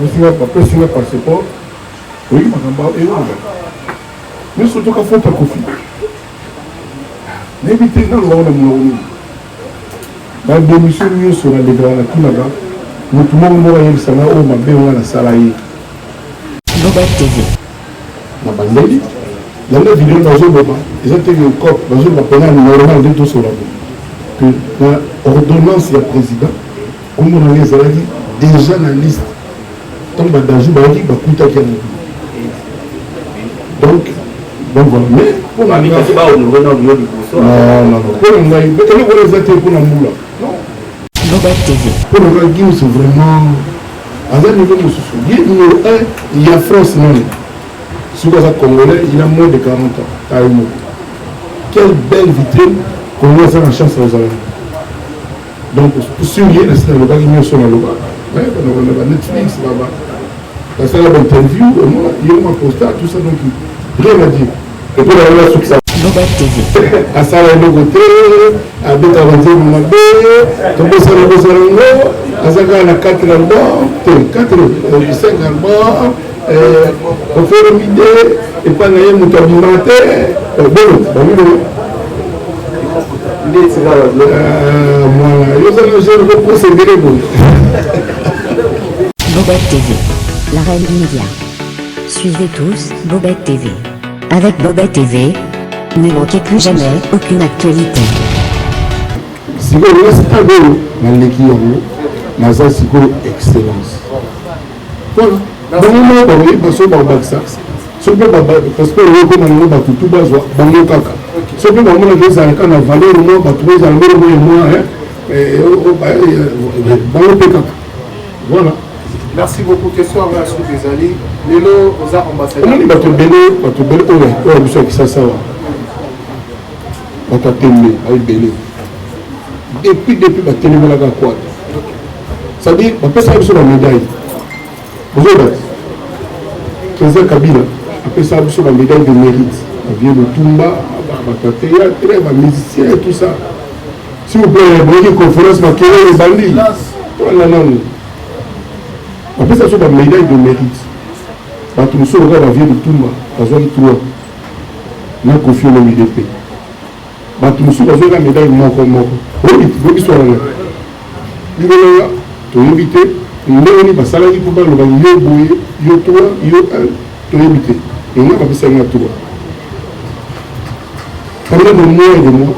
Je suis passeport. Oui, mais surtout qu'il faut pas Kofi. N'évitez pas de voir la démission sur la dégrade tout là-bas. Nous tout le monde voit le salaire au Mabé ou à la salariée. Bobet TV. La bande dans la vidéo dans le moment, ils ont été au COP, dans le moment, normal de tout cela. Que l'ordonnance du président, comme on a dit, déjà dans la liste, tant que d'ajou, il y a donc voilà. Mais pour la non, Bobet TV. Pour le Guinée, c'est vraiment à un niveau de il y a France, non. Si vous êtes Congolais, il a moins de 40 ans. Quelle belle vitrine qu'on a la chance aux amis. Donc, sur lui, c'est le gars qui est sur le bas. On a Netflix là-bas. Parce que l'interview, il y a un postat, tout ça, donc rien à dire. Et pour la succès. Bobet TV. À ça, à côté, à Beta Renzi Mabé, tomber sur le Bozalongo, à Zaga, la 4 albums, 5 albums. On fait une idée et pas d'ailleurs mon alimentaire. Bobet TV, la reine du média. Suivez tous Bobet TV. Avec Bobet TV, ne manquez plus jamais aucune actualité. Si vous restez à l'eau, dans l'équipe, dans sa excellence. Voilà. Dans le monde, il parce que tout bas, ce que voilà. Merci beaucoup. Question à la suite des alliés. Lélo, aux ambassadeurs. Depuis la télé, quoi. Ça dit, on peut savoir sur la médaille. Vous avez président Kabila, après ça, sur la médaille de mérite. On vient de Toumba, théâtre, musicien et tout ça. S'il vous plaît, vous voyez une conférence, ma kéré les bandits. Non. Après ça, sur la médaille de mérite. Quand nous sommes au vient de Toumba, dans zone 3, nous avons confié le MIDP. Quand nous sommes dans la médaille moko. Oui, vous êtes là. Vous êtes invité. Nous avons salarié pour le yo boye, yo toi, yo un, tu es invité. Et nous avons fait ça toi. Pendant des mois et des mois,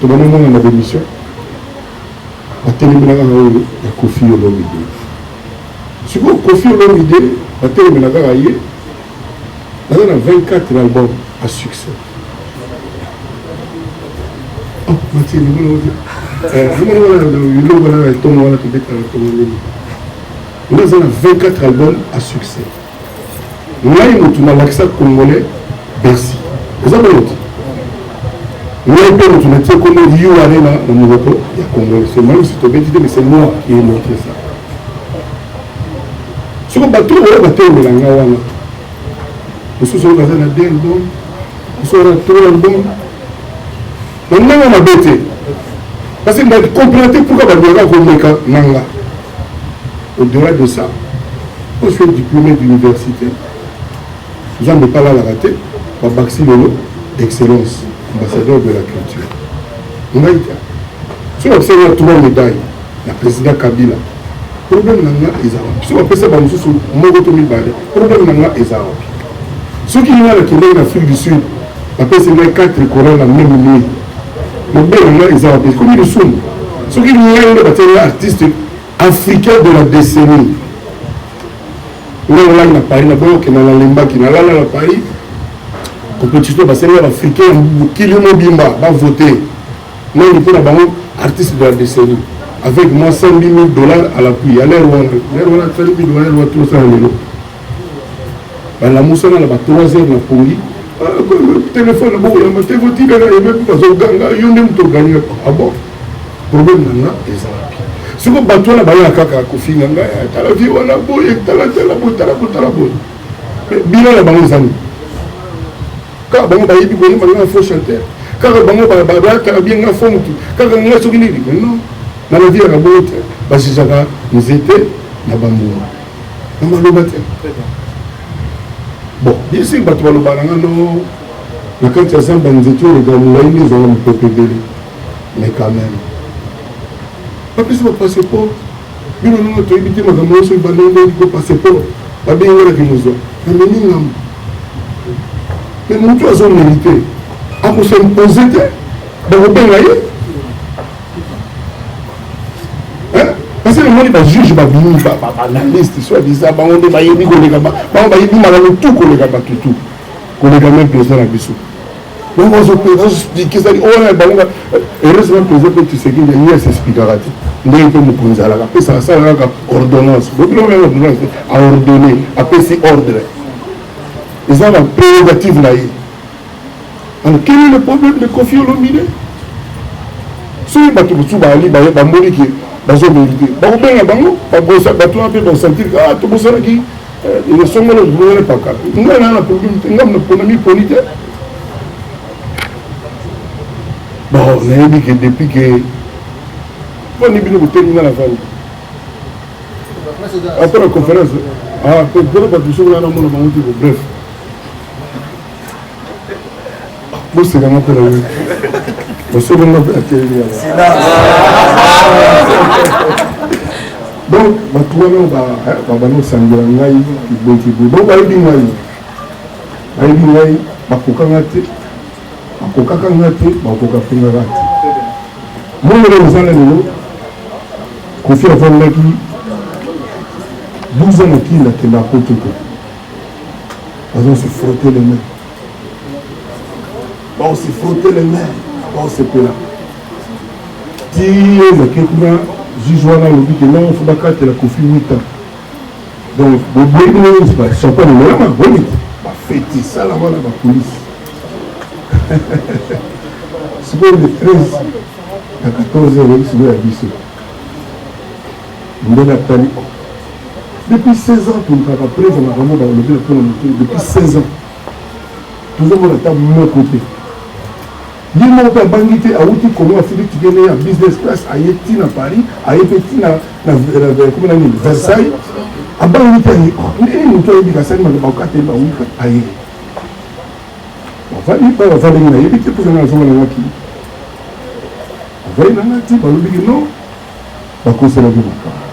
tu vas nous demander la démission. À terminer la il y a Kofi Olomide. Si vous Kofi Olomide, à terminer la il y a 24 albums à succès. Oh, Mathieu, nous avons 24 albums à succès. Nous avons l'accent congolais, Bercy. Vous avez noté. Nous avons noté comme Rio Arena, au niveau il y a Congolais. C'est même si tu as dit, mais c'est moi qui ai montré ça. Si on bat tout, on va battre les langues. Nous sommes dans un album, nous sommes dans tout l'album. Donc nous avons bêté. Parce que nous avons complété pourquoi nous avons complété Nanga. Au-delà de ça, on suis diplômé d'université. Nous n'avons pas là la rater. On va baxer excellence, ambassadeur de la culture. On a été. Si on observe 3 médailles, la président Kabila, le problème est que si on observe les choses, le problème est que ceux qui sont en Afrique du Sud, après c'est les 4 Corans la même nuit. Le problème est que comme ils sont, ceux qui sont les artistes africain de la décennie. Là, on a Paris, on a Lemba, on a Paris. Compétition, c'est les Africains qui l'ont bimba, va voter. Là, on est artiste de la décennie. Avec moi, 110 000 $ à l'appui. À l'air, on a 30 000 $, on a tout ça. La moussa, on a 3 heures de Poli. Le téléphone, on a voté, il y a même pas de gagner. Ah bon? Le problème, c'est ça. Si vous battez la balle à Kaka, Kofi Nanga, tu as la vie, on a beau, tu as la boue. Mais bien la balle aux amis. Quand on a dit que on a faux chanteur. Quand on a bien un faux moutou. Quand on a souvenir, mais non. Dans la vie, on a beau, nous étions dans Bambou. na maloba te bon bien sûr bato baloba na ngano na kati ya zamba nzete oleka molai nde ezala mopepe ebele mais quand même bapesi bapasseport bino nanga toyebi te makambo nyonso ebandendeko passeport babengelaki mozwa nameni ngambo mais motu azomérite akosaimpose te bakobenga ye parce que namoni bajuge babimi banaliste soi-disant bango nde bayebi koleka bango bayebi makambo tu koleka bato tu koleka même président na biso donc ozoexplike ezali owana bango heureusement président mpe tisekedi ye asexplikaka te ndenge mpe mokonzi alaka apesaka asalaka kaka ordonnance bobilo meme ordonnance aordonné apesi ordre eza na prérogative na ye alors quel est le problème de Kofi Olomide soki bato mosusu baali bamoni ke bazomérite bakobenga bango bato wana mpe basentir ah tobosanaki esongolo zongana paka ngai naa na problème te ngam na ponami poni te bon nayebi ke depuis ke poni bino kotelimi nga na fani après la conférence pena bato soki naa namona bango te bref bosekanga mpe na we bosokonga mpe atelemi donc bato wana babana osangela ngai kibokiboye donc bayebi ngai bakokanga te bakokaka nga te bakoka pengaka te mondelo ozala lelo Kofi avandaki 12 ans na kili akenda kote te bazo se frotter les mains bao se frotter les mains bao sepela ti ezake kuna juge wana alobi ke non fo bakatela Kofi 8 ans donc boboyini champagne molama boni bafeti sala wana bapolisi sikoyo le 13 na 14 heures sikoyo ya biso ndenge atali depuis 16 ans tolukaka preuve makambo balobi na mpona motoi depuis 16 ans tozomona ata moko te ye moko mpe abangi te awuti kongo afili tikene ya business class aye ti na paris aye mpe ti na Versailles abangi te aye ndeni motu ayebika salimaka bakokateli bawika aye bavandeki nayebi te mpozanga nazonganangaki avai nanga ti balobiki non bakoselaki makambo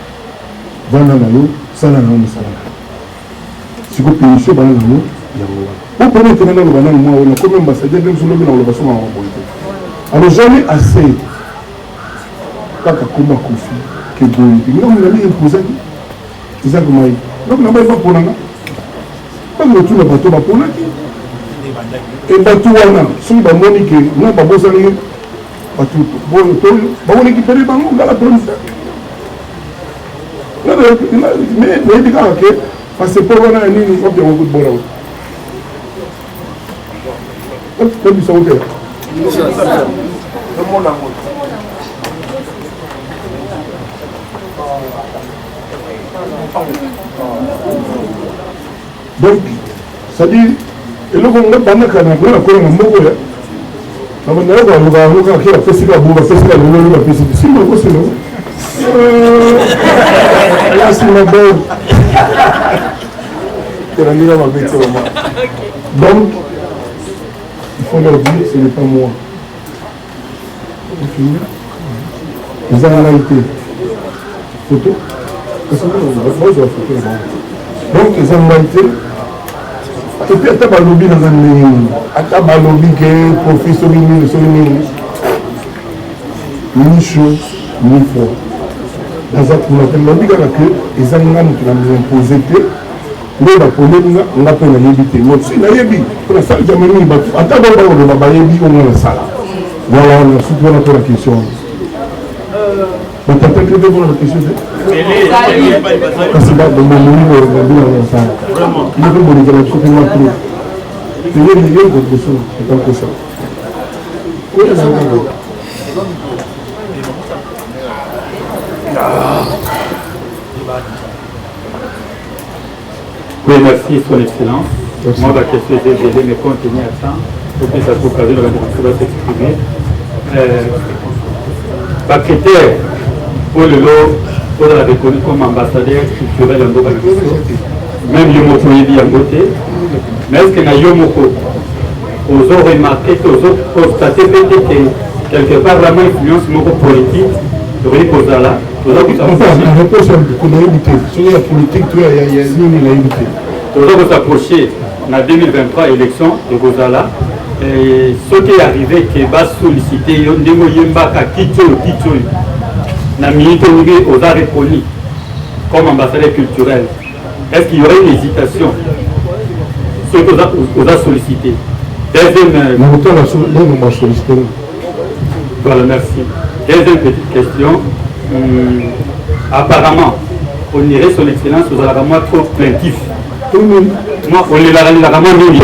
vanda na yo sala na yo mosala na yo siko pénition bana na yo yango wana opona etena naloba nano mwa oyo nakomi ambassadeur nde mosolobi na koloba songa maboye te alors jamais assez kaka komba Kofi ke boye te ngambo nali impozaki ezaki mai donc na bai baponanga bango otuna bato baponaki e bato wana soki bamoni ke na babosani bato bakorekipere bango ngala producteur nayebi kaka ke passeport wana ya nini obiango kutbona nabisango te donc c'est-à-dire eloko nga bandaka na kuna kolonga moko ya na bandako aloka yango kaka ke bapesi ka bo bapesi ka lololo bapesi nsima kosila lasima bo elandika mabeti mama donc il faut leur dire ce n'est pas moi eza ngai te photo bozwa photo ya bango donc eza ngai te epuis ata balobi naza ndenge ata balobi ke Kofi soki nini ni chaud ni froid naza kuna te lobi kaka ke eza nga moto na impose te nde bapondeli nga mpe nayebi te mosi nayebi mpona sala jamai mingi bato ata bao bakoloba bayebi onga na sala voilà na suki wana mpona question batataki mpe mpona baquestion te kasi bomomolibobinasala yo mpe bolekela biso mpe mwa pro teyei kokoso etankosa Oui, merci, Son Excellence. Merci. Moi, la question est désolée, mais continuez à temps. Pour que ça soit l'occasion de s'exprimer. Les critères pour le lot, vous l'avez reconnu comme ambassadeur culturel en Boka. Même le mot est en beauté. Mais est-ce que dans le mot, vous avez remarqué, vous avez constaté peut-être que quelque part la main influence mon politique, vous avez posé là. Vous avez réponse à la politique, il y a une naïveté. Vous avez approché en 2023 élection de Gozala. Et ce qui est arrivé, c'est que va solliciter Yondemo Yembaka Kitcholo. La minute où vous avez répondu comme ambassadeur culturel. Est-ce qu'il y aurait une hésitation? Ce que vous avez sollicité. Deuxième. Voilà, merci. Deuxième petite question. Apparemment, on irait son excellence, vous avez vraiment trop plaintif. Moi, on est là, vraiment nul.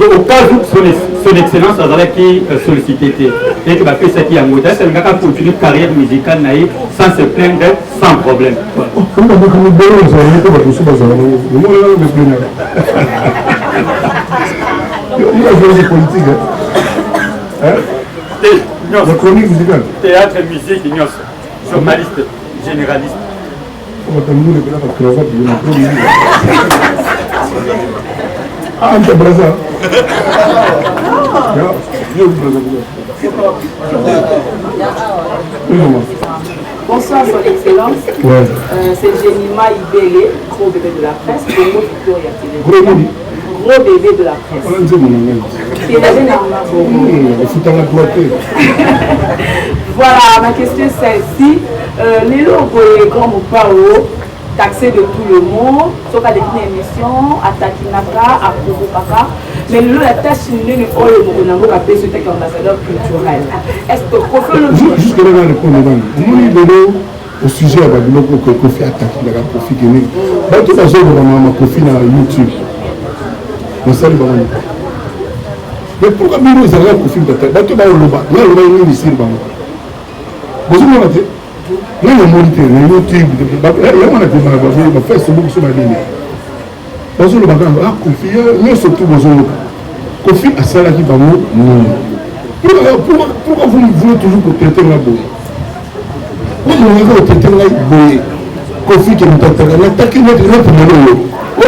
au cas où son excellence a qui sollicité et que va faire ce qui a monté, c'est le gars qui a continué une carrière musicale sans se plaindre, sans problème. La chronique musicale. Théâtre, musique, journaliste, généraliste. Ah, un peu Braza. Bonsoir, Son Excellence. Ouais. C'est Jenima Ibele, gros bébé de la presse. Gros bébé de la presse. Voilà, ma question est celle-ci. Les logos et grands mots taxé de tout le monde, sauf à l'équipe d'émission, à Takinaka, à Koukoukaka. Mais le la tâche n'est pas le Mokonango qui a fait ce texte ambassadeur culturel. Est-ce que Kofi jusque là, on répond au sujet à Babiloko que Kofi a attaqué la Kofi Guinée. Tout le monde a Kofi dans YouTube. On salue Bamani. Mais pourquoi nous avons Kofi d'attaquer? Tout le monde a le ici. Vous avez il y a un YouTube, il y a un Facebook sur ma ligne. Kofi a ça là qui va mourir. Pourquoi vous voulez toujours que traiter la boue? Pourquoi vous voulez traiter la boue? Kofi qui nous attaque, on attaque notre monde. On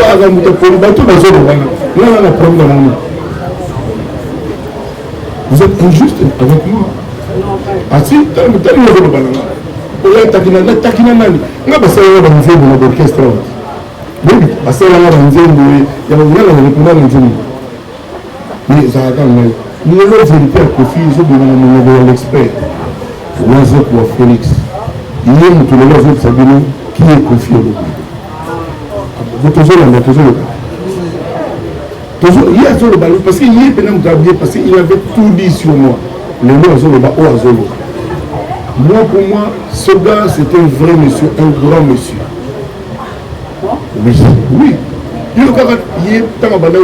a un problème. Vous êtes injuste avec moi. Ah si, on a attaqué la nani. On a passé la banzée de l'orchestre. Oui, passé la banzée de il y a un mais ça a quand même. Nous avons vérité à Kofi, ils ont donné un expert. Oiseau pour Félix. Il y a tout le monde qui savait qui est Kofi. Vous toujours là, toujours là. Toujours, il y a toujours le ballon parce qu'il y a pénal Gabriel parce qu'il avait tout dit sur moi. Le mot Azolo, au Azolo. Moi, pour moi, ce gars, c'était un vrai monsieur, un grand monsieur. Oui, oui. Il y a un peu de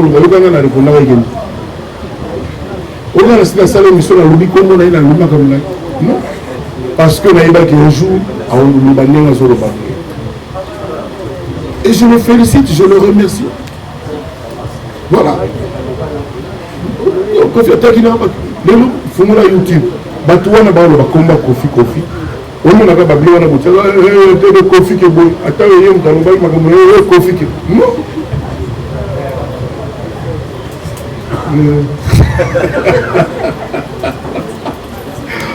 on a la salle émission à l'oubli comme on a eu la luma comme là. Non. Parce que Naïba qui un jour a oublié à Zoroba. Et je le félicite, je le remercie. Voilà. Kofi Atakina, il faut que YouTube. Batouana Balo va combattre Kofi. On a pas babli, on a bouté. Kofi qui est bon. Attends, il y a un Karouba, il y a Kofi qui est. Non.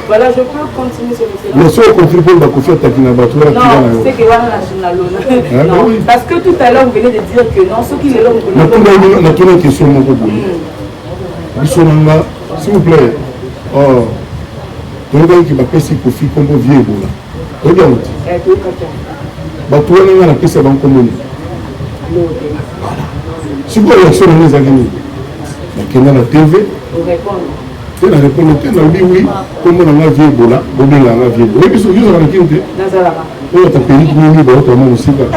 Voilà, je peux continuer sur le mais si on confie pour la Kofi Atakina, non, c'est que voilà national. Non, parce que tout à l'heure vous venez de dire que non, ceux qui les l'ont on a une question mon problème. S'il vous plaît. Oh, donc qui va passer Kofi comme vieux là. Regarde. Bah toi on a la pièce avant comme Si vous avez les amis, qui est dans la TV, tu as répondu, tu as dit oui, comme on a vu Ebola, on a vu Ebola. Et puis, ils ont dit que on a tapé une minute, on a aussi. Donc,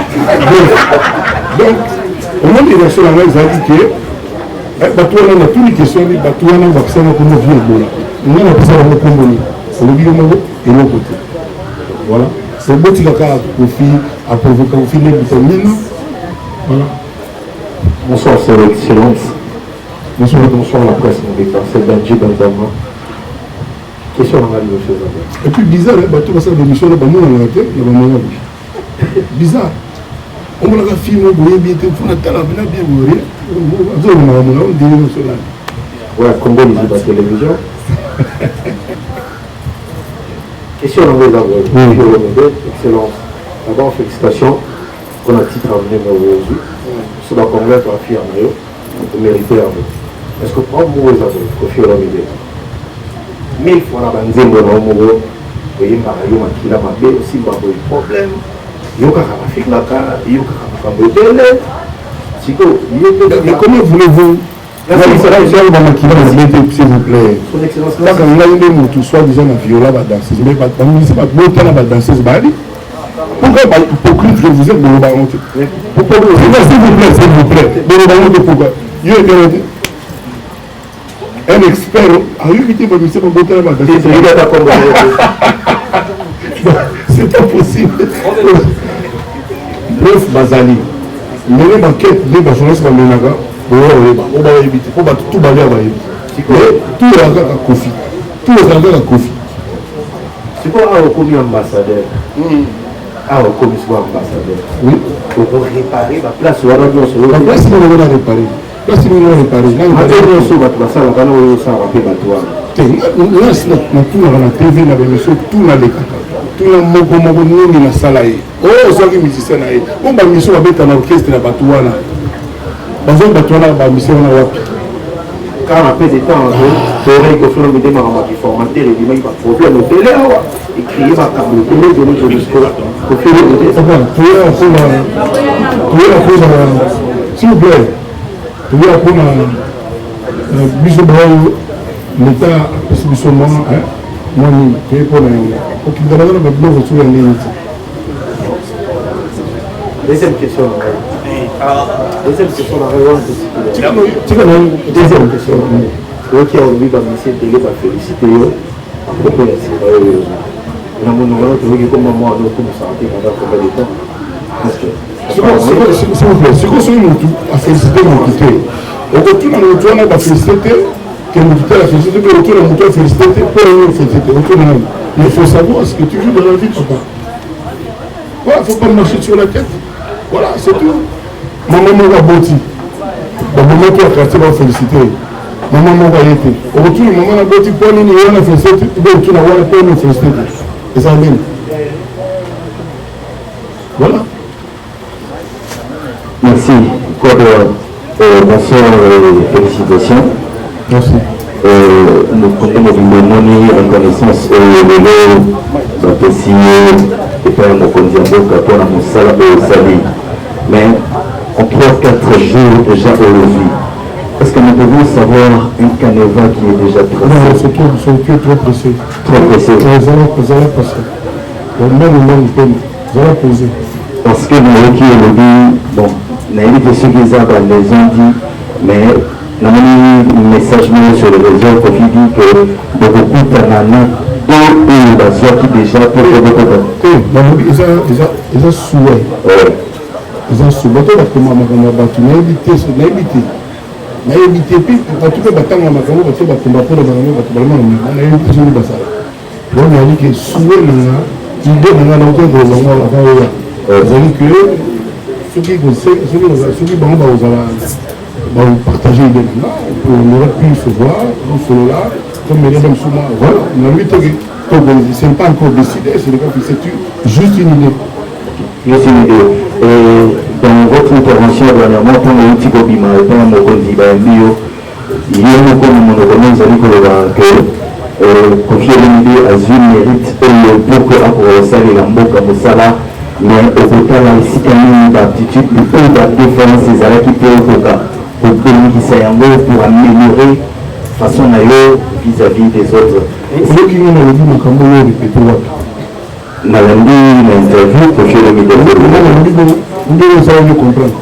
on a dit que sur la main, ils ont dit que on a toutes les questions, on a un vaccin comme on a vu Ebola. On a appris ça dans le Congo. On a vu Ebola et l'autre côté. Voilà. C'est beau qu'il y a à provoquer au filet de mine. Voilà. Bonsoir, c'est l'excellence. Bonsoir la presse, mon départ. C'est Benji Benzama. Question à Marie Et puis bizarre, tout ça de mission là, on a été, bizarre. On a la fille, on a bien été, on a bien mourir. Ouais, Congo, ils ont la télévision. Question à Marie excellence. D'abord, félicitations pour le titre à venir aujourd'hui. Ça va convaincre la fille à Mario. Vous méritez à vous. Est-ce que pour vous, vous avez confié la vidéo 1000 fois la banzine de l'homme, vous voyez, Mario, qui a mabé aussi, il y a un problème. Il y a un fille là, il y a un mais comment voulez-vous s'il vous plaît. Quand on a une tout soit déjà la viola, la danseuse, mais pas la danseuse, pourquoi hypocrite que vous êtes de l'Obaron? S'il vous plaît, de l'Obaron, pourquoi? Un expert, a eu quitté ma mission pour monter la danseuse. C'est pas possible. Bref, Bazali, il y a une enquête de la journaliste Mamenaga, on va éviter, on va tout balayer à Baye. Tout est encore à Kofi. Tout est encore à Kofi. C'est quoi un commis ambassadeur? Ah, commis ambassadeur. Oui. Pour réparer la place où on a besoin de la place où on a réparé. La place où on a réparé. Là, on a besoin de la place où on a réparé. Tout la TV, la émission, tout la décata. Tout le monde est dans la salle. Oh, c'est un musicien. On va mission avec un orchestre à Batouana. Dans un Batouana, on va mission à Wapi. Quand on a fait des temps, on aurait fait un vidéo qui formateur et il va problème au télé. Et crier ma carte, de l'autre jusqu'au s'il vous plaît, tu veux apprendre Bisou Bravo, l'État, c'est moi, moi, je vais prendre un peu de blog sur la ligne. Deuxième question. Deuxième question, la réponse de deuxième question. Ok, on lui va me télé, va féliciter à propos de la série. On a mon nom, tu veux que comme moi, on a comme ça, on a combien de temps? S'il vous plaît, si vous avez à féliciter mon quitté, au retour dans le tour, on va féliciter, que mon quitté a félicité, mais au retour dans le tour, féliciter, pour le féliciter. Il faut savoir ce que tu veux dans la vie, papa. Voilà, il ne faut pas marcher sur la tête. Voilà, c'est tout. Maman m'a bâti. Donc, maman qui a quartier va féliciter. Maman m'a été. Au retour, maman a bâti pour nous, on a félicité, il va retourner à pour nous féliciter. Et ça amène. Voilà. Merci. Bonsoir et félicitations. Merci. Nous comptons une reconnaissance au l'apprécié et faire mon condition pour la Moussala et Sali. Mais en 3-4 jours déjà aujourd'hui, est-ce que nous pouvons savoir un canevas qui est déjà tracé? Non, c'est trop pressé. Trop pressé. Vous allez passer. Même vous allez poser. Parce que nous qui est dit, bon, nous avons ceux qui ont les gens dit, mais nous avons un message sur les réseaux qui dit que beaucoup de Tanana, dont la soie qui déjà pour le beaucoup ils ont souhait. Ils ont souhait. Comment on a évité. Na évité puis quand tu peux battre ma maman parce que va combattre le maman on a évité sur le bassin. Donc il a dit que souhait là il donne un autre de longueur là-bas. C'est-à-dire que ceux qui vont partager les deux on aurait pu se voir dans ce là comme mesdames souvent voilà on a vu que c'est pas encore décidé c'est juste une idée. Juste une idée. Dans votre intervention dernièrement, pour le petit Bobima et pour mon candidat bio, il y a un peu de monogamie, vous allez que confier l'idée à une mérite pour que après ça, les lambeaux comme ça, mais au total ici quand même d'aptitude peu de différence ezalaki mpe okoka kobengisa yango pour améliorer façon na yo vis-à-vis des autres. soki nga nalobi makambo oyo répété wapi nalandi na interview kofiolomide ndenge osalaki comprendre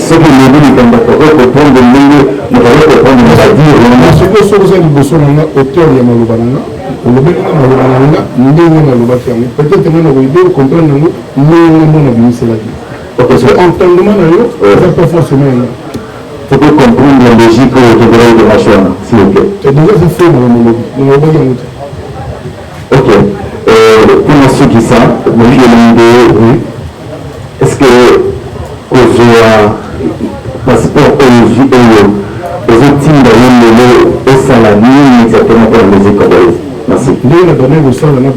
soki lobi likambo kokoki comprendre ndenge mokoki comprendre c'est-à-dire soki oza liboso na nga auteur ya maloba na nga olobeli nga maloba na nga ndenge nalobaki yango peut-être nga nakoyede comprendre yango ndenge nga mbo nabimiselaki parce que entendement na yo eza pas forcément yango faut que comprendre la logique au degré de la chaîne, s'il vous plaît. Et déjà, c'est fait dans le molobi. Ok. Pour ceux qui savent, oui. Est-ce que vous avez passeport aux outils de au salami exactement pour la musique congolaise? Merci. Nous, on a donné au salami.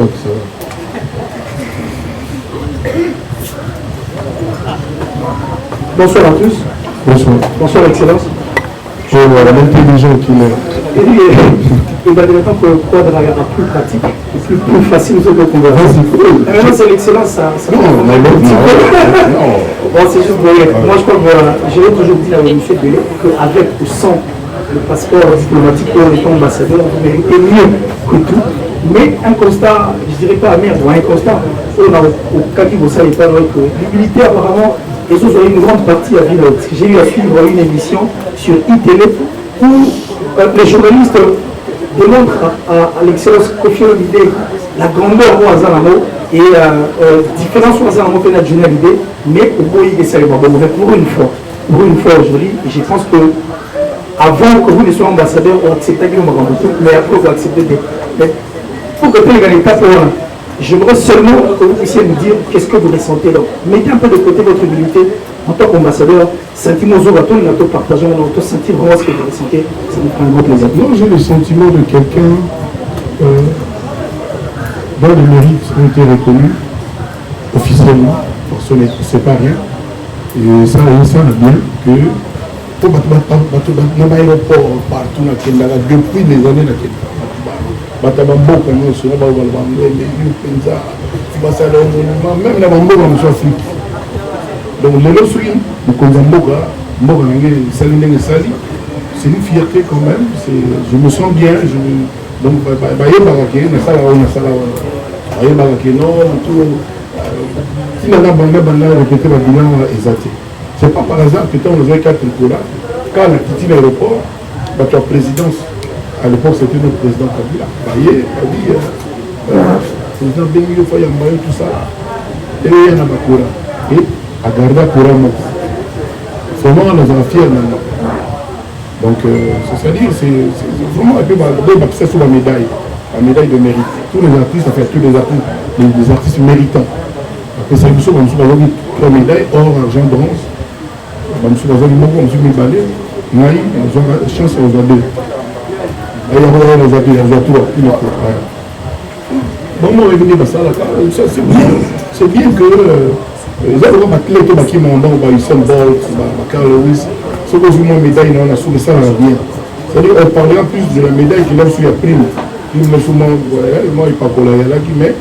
Bonsoir à tous. Bonsoir. Bonsoir, Excellence. Je vois l'intelligent qu'il est. Il va dire que quoi de la plus pratique, plus facile aux autres conversations. Maintenant, c'est l'Excellence, ça. Non, bon, c'est juste vrai. Moi, je crois que j'ai toujours dit à M. Bélé qu'avec ou sans le passeport diplomatique pour être ambassadeur, vous méritez mieux que tout. Mais un constat, je dirais pas amer, un constat, au cas où vous savez pas, que l'humilité apparemment, et ça, une grande partie à Ville. J'ai eu à suivre une émission sur ITV où les journalistes démontrent à l'excellence Kofi Olomide la grandeur de Azalamo et différence de Azalamo fait la journalité, mais au bout il essaie pour une fois aujourd'hui, je pense que avant que vous ne soyez ambassadeur, on acceptait que vous mais après vous acceptez pour que les gars j'aimerais seulement que vous puissiez nous dire qu'est-ce que vous ressentez. Donc, mettez un peu de côté votre humilité en tant qu'ambassadeur. Sentiment au bateau, nous avons partagé, nous avons senti vraiment ce que vous ressentez. Ça nous prend un grand plaisir. Non, j'ai le sentiment de quelqu'un dont les mérites ont été reconnus officiellement. Parce que ce n'est pas rien. Et ça va bien que pour dans l'aéroport, partout, depuis les années, bataba mboka nyonso na bao balba ndenge penza basala même na mboka mosu Afrique donc lelo soki mokonzi ya mboka nange esali ndenge esali c'est une fierté quand même, je me sens bien, donc bayebaka ke nasala oyo nasala oyo bayebaka ke non tina na banda répété babilan eza te. C'est pas par hasard que tant ozali 4 kola quand na kiti l'aéroport bato ya présidence. À l'époque, c'était notre président Kabila. Baye, a dit, président Benguyo Fayambayo, tout ça. Et il y a Bakura. Et à Garda Kura Moko. Vraiment, nous sommes fiers maintenant. Donc, c'est-à-dire, c'est vraiment un peu ça sur la médaille de mérite. Tous les artistes, enfin, tous les artistes méritants. Après, c'est une chose, on a eu 3 médailles, or, argent, bronze. On a eu Moko, on a eu Balé. Naï, on a eu chance aux deux. Bon, moi, c'est bien que les athlètes qui m'ont donné Usain Bolt, Carl Lewis, ce que je m'en médaille, on a soulevé ça bien. C'est-à-dire, on parlera plus de la médaille qu'il a sur la prime. Il me souvent, moi, il parle là, mais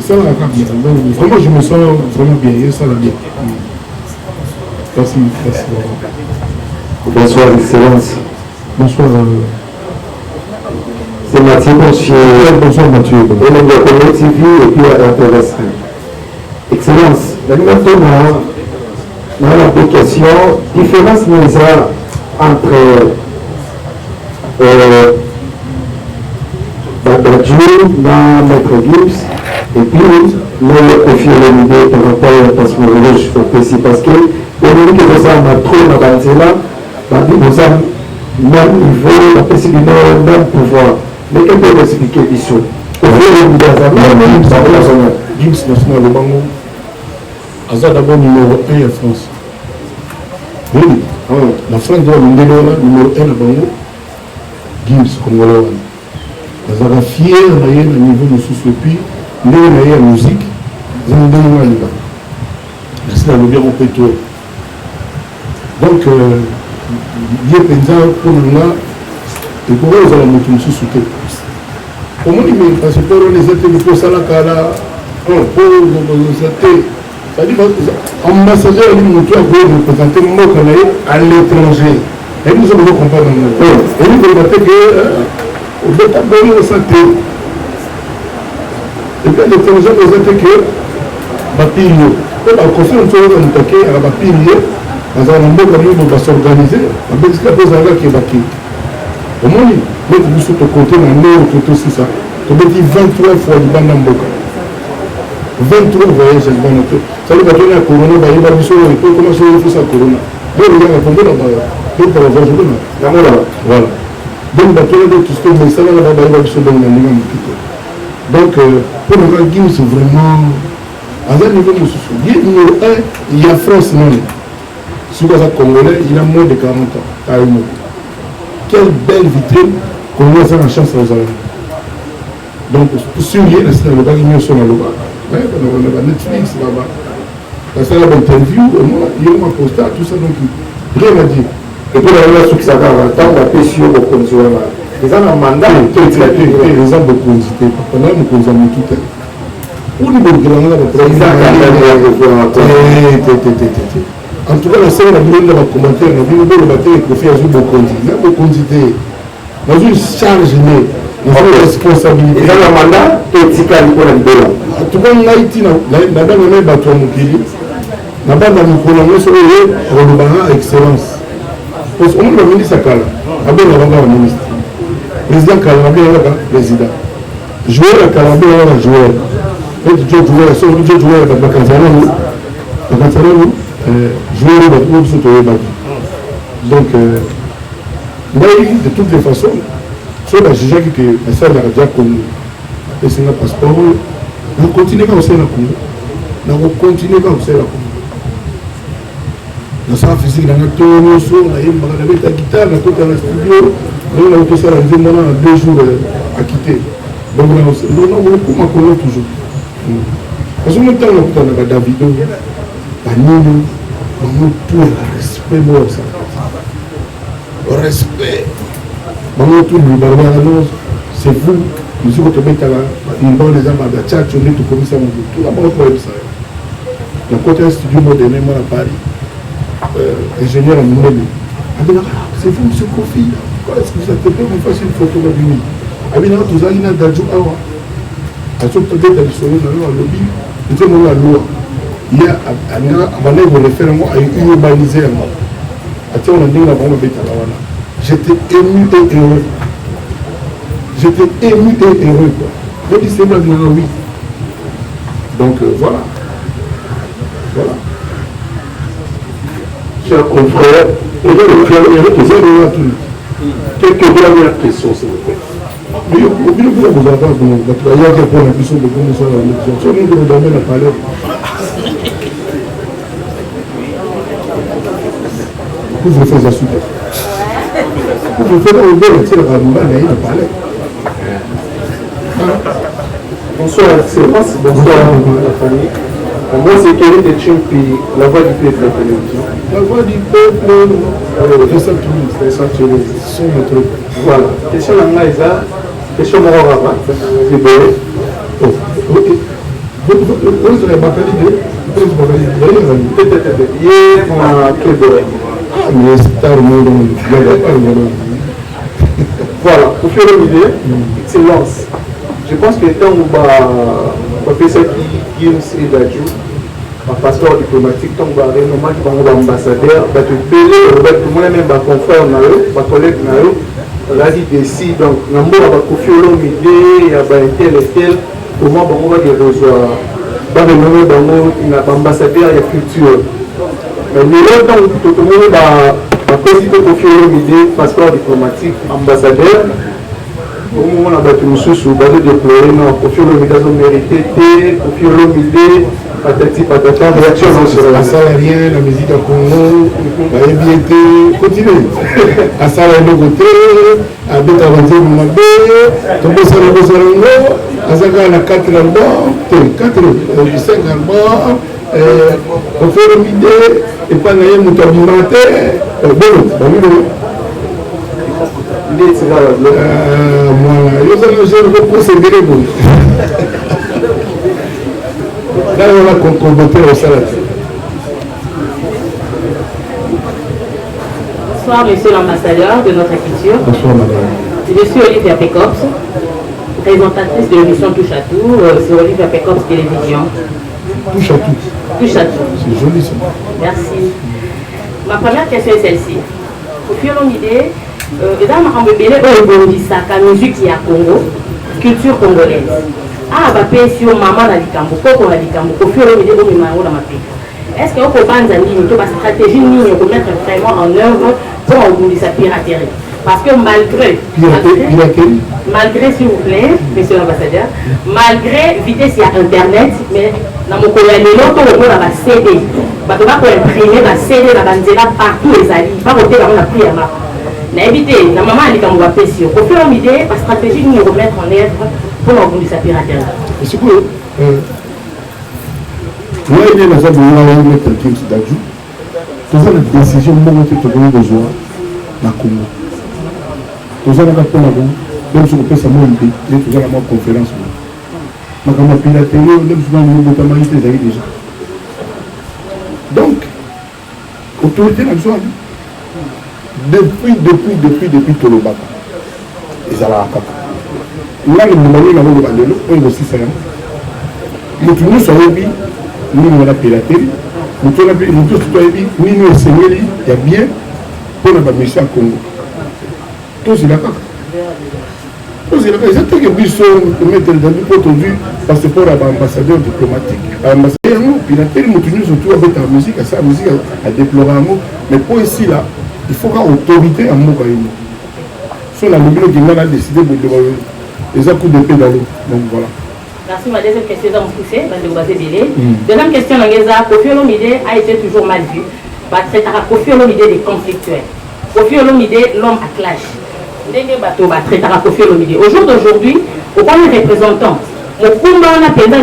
ça va bien. Donc, vraiment, je me sens vraiment bien, ça va bien. Merci. Bonsoir, Excellence. Bonsoir. C'est Mathieu Bonchier. Bonsoir Mathieu. Et le TV et puis à l'intéressant. Excellence, maintenant, dans l'application, différence entre Badjou, dans Maître Gibbs, et puis le Kofi Olomide par rapport à la passeport rouge au PC, parce que les que vous avez trop dans Banzela, vous avez même niveau, la possibilité, même pouvoir. Mais qu'est-ce que vous expliquez ici? Gibbs National Bango, Aza d'abord numéro 1 en France. Oui, la France doit numéro 1 à Bango, Gibbs Congolais. Aza fier d'ailleurs au niveau de sous-puis, nous avons la musique, nous avons donné la c'est le bien au pétrole. Donc, il y a pensé pour nous là, et pour eux, nous allons nous soutenir. Au moins, parce que pour les étés, il faut ça là, C'est-à-dire ambassadeur ali moto akoki représenter mboka na ye à l'étranger ebi biso bozo comprendre ebi koloba te ke obeta boni osa te epi à l'étranger oza te ke bapili yo mpe baconseil mosu oyoka moto akeyaka bapili ye bazala na mboka moyo basorganize babesika mpe ezalaka ebaki omoni neti biso tokote na ndeo totosisa tobeti 23 fois libanda mboka 23 voyages libanda te sali bato na corona bayeba biso po koma so efusa corona oyaka pondona pepala voyage kuna namona voilà donc bato na de tusto moisalanga ba bayeba biso donc na ndenge mokito donc pour nanga Gims vraiment aza niveau mosusu ye numéro 1 il y a France nani soki aza congolais il a moins de 40 ans taimo quelle belle vitrine congolais aza na chance ozala donc sur ye na sina lobaki nyonso na loba na Netflix basala bainterview yo maposta tout ça donc rien à dire et puis la sukisaka ntango apesi yo bokonzi wana eza na mandat eza bokonzi te papa na mokonzi ya motu te uni bokelanga en tout cas nasala na bino nde bacommentaire na bino boloba te ekofi azwi bokonzi eza bokonzi te nazwi charge ne responsabilité eza na mandat to etikali mpona libela tuka ngai ntina nabanga na bato ya mokili nabanda mikolo nyonso oyo olobanga excellence omoni baministre kala abenga banga baministre président kala abenga kaka président joueur akala abenga kaka joueur eti jo joueur so jo joueur bakanzananu joueur bato oyo biso toyebaki donc ngai de toutes les façons so bajujaki ke basalaka dia congo apesinga passeport oyo nakontinue kaka kosalela congo nakokontinue kaka kosalela congo nasala physique nanga to nyonso nayembaka nabeta guitare nakota na studio nayo nakotosala nzembo wana na 2 jours akite donc nakokoma congo toujours parce que ntango nakutanaka davido banino bango tout respect mo osala respect bango tout balobaka non c'est vous misuku tobetaka mbona eza badachacho nde tokomisa motu tuna bango toyebisa nakota ya studio moderne mwana paris ingénieur à Moulin. C'est vous, monsieur Kofi. Est-ce que vous acceptez qu'on fasse une photo de lui? Abina, tous les gens d'Adjou Awa. À ce peut-être à l'histoire de la lobby, nous avons la loi. Il y a un référendum à urbaniser. On a dit la bonne bête à la Wana. J'étais ému et heureux. J'étais ému et heureux. Donc, c'est vrai, oui. Donc, voilà. Voilà. Chers confrères, quelques dernières questions, s'il vous plaît. Vous faites la suite. Vous faites un peu de tir à bonsoir, Excellence. Bonsoir, la famille. Moi, c'est Kéré de Chimpi, la voix du peuple, la télévision. La voix du peuple, c'est ça qui sont notre. Voilà. Question de Maïsa, question de Morava. Libéré. Ok. Vous avez battu l'idée. Voilà, pour faire une idée, excellence. Je pense que tant que professeur Gims et Dadjou, un passeport diplomatique, tant que réellement qui va ambassadeur, va te payer, moi-même, ma confrère, ma collègue, la dit d'ici, donc, on va confier l'homme idée, il y a tel et tel, comment on va les rejoindre. Dans le moment où il y a un ambassadeur, il y a culture. Mais le temps où tout le monde va confier l'homme idée, passeport diplomatique, ambassadeur, au moment où on a battu nous sous, on va déployer, non, confier l'homme idée, on mérité, confier l'homme idée, patati patata, réaction sur la salariée, la musique à Congo, la ébiété, continuez. La salariée de côté, à bête avancée de ma baie, tomber sur le Bossarango, à Zaga la 4 albums, 5 albums, on fait le midé, et pas d'ailleurs moutabimate, bon, moi, je vais procéder. Là, on a contribué au salaire. Bonsoir, monsieur l'ambassadeur de notre culture. Bonsoir, madame. Je suis Olivia Pecops, présentatrice de l'émission Touche à tout sur Olivia Pecops Télévision. Touche à tout. Touche à tout. C'est joli ça. Merci. Ma première question est celle-ci. Au fur et à mesure, dans ma rembébélé, on dit ça, la musique qui est à Congo, culture congolaise. Ah, bah, sur maman dans l'Ikambo, Coco dans l'Ikambo, au fur et à mesure, on est dans ma pays. Est-ce que vous pouvez une stratégie pour mettre vraiment en œuvre pour organiser sa piraterie? Parce que malgré, s'il vous plaît, monsieur l'ambassadeur, malgré vitesse il y a Internet, mais dans mon collègue, l'autre, on a CD. On va imprimer la CD partout les alliés. Pas voter dans la prière. N'évitez, la maman elle est comme on va faire sur. Au fur et à mesure, la stratégie nous remettre en œuvre pour organiser sa piraterie. C'est quoi? Moi, il y a des gens qui ont mis quelqu'un qui d'ajou. Tous les décisions qui ont été besoin dans le Congo. Tous les gens qui ont été même si on peut savoir une idée, il y a toujours la conférence. Mais quand on a piraterie, même si on a mis des amis déjà. Donc, l'autorité n'a besoin. Depuis Tolobaka, ils allaient à Kaka. Là, le moment où on a dit, on est aussi ferme. Nous sommes nous avons piraterie, nous avons enseigné, il y a bien pour la mission à Congo. Tous ils sont ils ont été mettre dans aujourd'hui passeport à l'ambassadeur diplomatique. L'ambassadeur, piraterie, nous avons surtout avec la musique, à musique à déplorer un mot. Mais pour ici, là, il faut qu'une autorité en mot. Sur la lobby qui a décidé de les coups d'épée dans l'eau. Donc voilà. Merci. Ma deuxième question dans mon poussé, deuxième question, Koffi Olomide a été toujours mal vu. Koffi Olomide des conflictuels. Koffi Olomide, l'homme à clash. Au jour d'aujourd'hui, au point de représentant, le combat on a pendant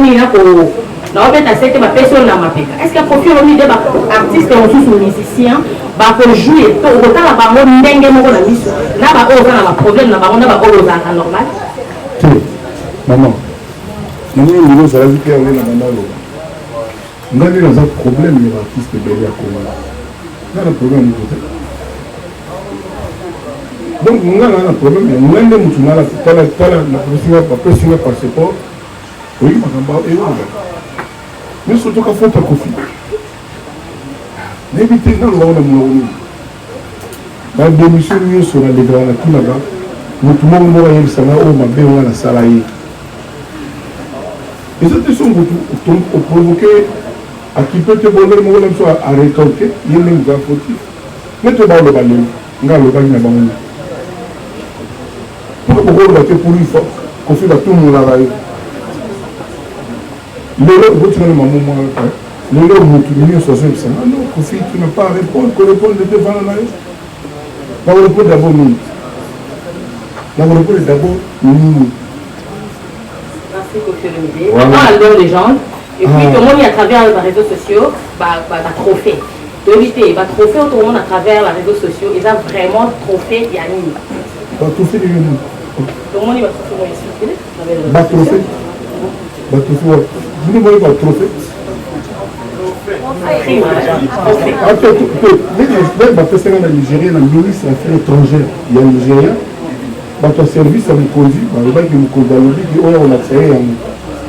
est-ce que Koffi Olomide artiste ou musicien va jouer au temps la problème normal? Maman. Nous avons un problème de l'artiste belge à Congo. Nous avons un problème. Donc, nous avons un problème. Nous avons un passeport. Oui, mais surtout qu'il faut pas Koffi. N'évitez pas de la démission sur la légale, nous tout le monde a la salarié. Les autres sont provoqués à qui peut te voler à récolter, il y a même un fautif. Mais tu vas le balayer, tu vas le balayer. Pour une fois, qu'on fait tout le monde à la les gens qui sont non, Koffi, tu n'as pas à répondre, qu'on réponde devant la live. On va répondre d'abord nous. Merci Koffi Olomide. Maintenant, album légende. Et puis, tout le monde, à travers les réseaux sociaux, va trophée. De l'éviter, va trophée tout le monde à travers les réseaux sociaux. Ils ont vraiment trophée Yannick. Trophée de Yannick. Tout le monde va trophée ici. Trophée. Vous ne voyez pas trophée. Le ministre des Affaires étrangères, il y a un Nigérien, votre service a me conduit, on a créé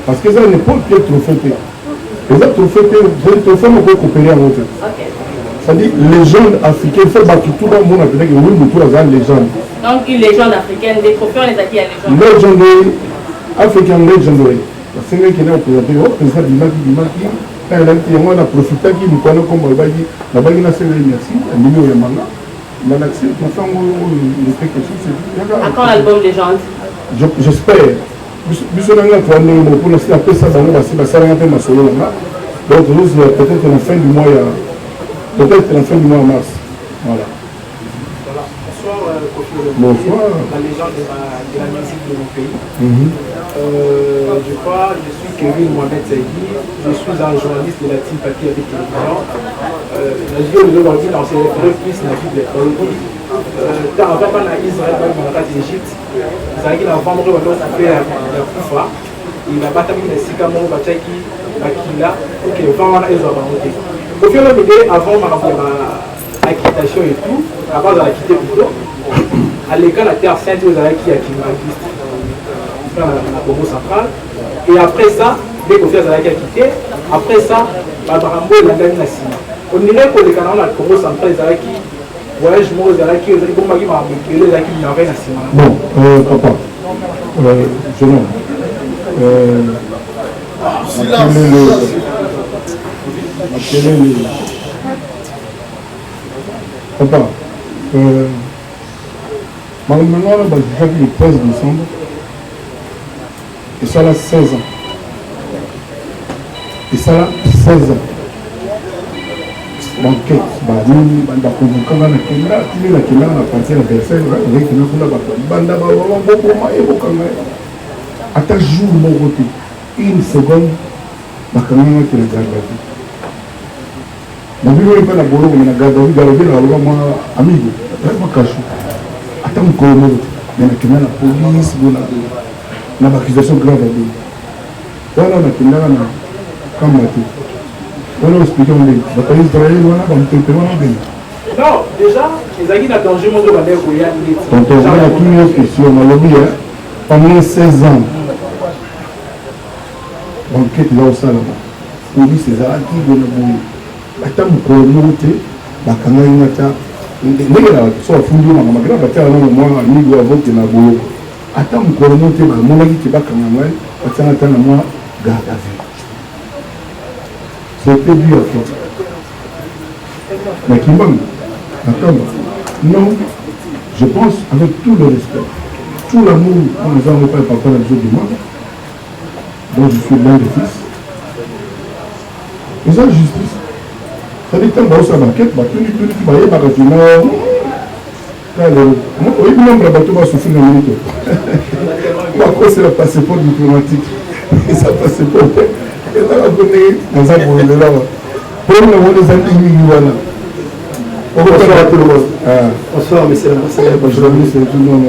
parce que ça n'est pas que trophée. Les autres trophées, on peut coopérer en autre. C'est-à-dire, légende africaine, il faut battre tout le monde appelé que oui, nous tous les légende. Donc, une légende africaine, des trophées, on les a dit à légende. Legendary, African legendary. C'est vrai qu'il y a un président Bimaki. Quand on a profité qui nous connaît comme Balbagi, la bague n'a pas merci, un million de manga. On a accès, on fait quelque chose. À quand l'album Légende? J'espère. Pour l'instant, après ça, on va se un peu ma solo. Donc, peut-être la fin du mois, peut-être la fin du mois mars. Voilà. Bonsoir, Koffi Olomide. Bonsoir. La légende de la musique de mon pays. Je crois, je suis Kevin Mohamed Saïdi, je suis un journaliste de la team papier avec télévision. La vidéo de l'ordi, on s'est référé plus à la Bible. Avant qu'on a Israël, on a l'Égypte. C'est vrai qu'il a vraiment fait la Koufa. et la bataille de Sikamo, Bataki, Bakila, ok, vraiment, ils ont remonté. Au fur et à mesure, avant ma acquittation et tout, avant de la quitter plutôt, à l'école, la Terre Sainte, vous avez qui a la Congo centrale. Et après ça, dès qu'on fait la quitté, après ça, Babarambo et la gagne la Sima. On dirait que les canaux de la Congo centrale, ils avaient qui voyage, moi, ils avaient qui, ils avaient qui, ils avaient qui, ils avaient la Sima. Bon, papa, jeune homme, papa, maintenant, le 13 décembre, et ça là 16 ans. Et ça là 16 ans. Banquette, banda convoquant na kenda, tu la kenda na partir de Versailles, avec une foule banda beaucoup à ta jour mon côté, une seconde, ma caméra qui la garde la vie. Ma vie n'est pas la bolo, mais la garde la vie, la moi, amigo, vraiment caché. Attends, mon colonel, mais la caméra, la police, na accusation grave à lui. Voilà, la caméra, comme ma tête. Voilà, expliquez moi la police israélienne, voilà, on peut te voir bien. Non, déjà, les aguilles n'a danger, mon gars, il y a une donc, on a tous les questions, on a lobby, pendant 16 ans. Enquête là au salon. Police, c'est ça, qui donne le boulot. Attends, mon colonel, la caméra, ndenge na so afundi na magana batala na mwa amigo avoke na boyo ata mukolono te ba mona ki ba kanga ngai batala ta na mwa garde à vue. C'était dur à faire. Mais Kimbang, attends, non, je pense avec tout le respect, tout l'amour que nous avons pas papa la vie du monde, dont je suis l'un des fils, et ça justice. Ça dit que dans sa banquette, tout le qui va y avoir un nom. Oui, le nombre de bateaux va souffrir dans le minute. Moi, c'est le passeport diplomatique. Et ça passeport. Et ça va donner dans un boulot de là. Pour le moment, les amis, bonsoir à tout le monde. Bonsoir, monsieur le ministre. Tout le monde.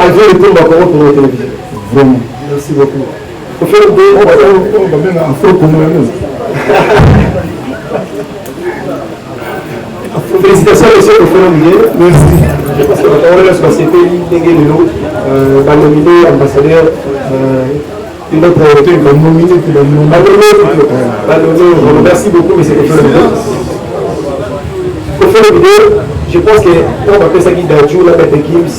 Alger et Tomba, comment pour la télévision? Vraiment. Merci beaucoup. On fait on va bien en faire comme nous. Félicitations monsieur le Fénomène. Merci. Je pense que votre honneur soit c'était l'Ingué va nominer ambassadeur de notre autorité, va nominer. Merci beaucoup monsieur le Fénomène. Pour faire une vidéo, je pense qu'on va faire ça qui d'Adjou, la bête de Gims,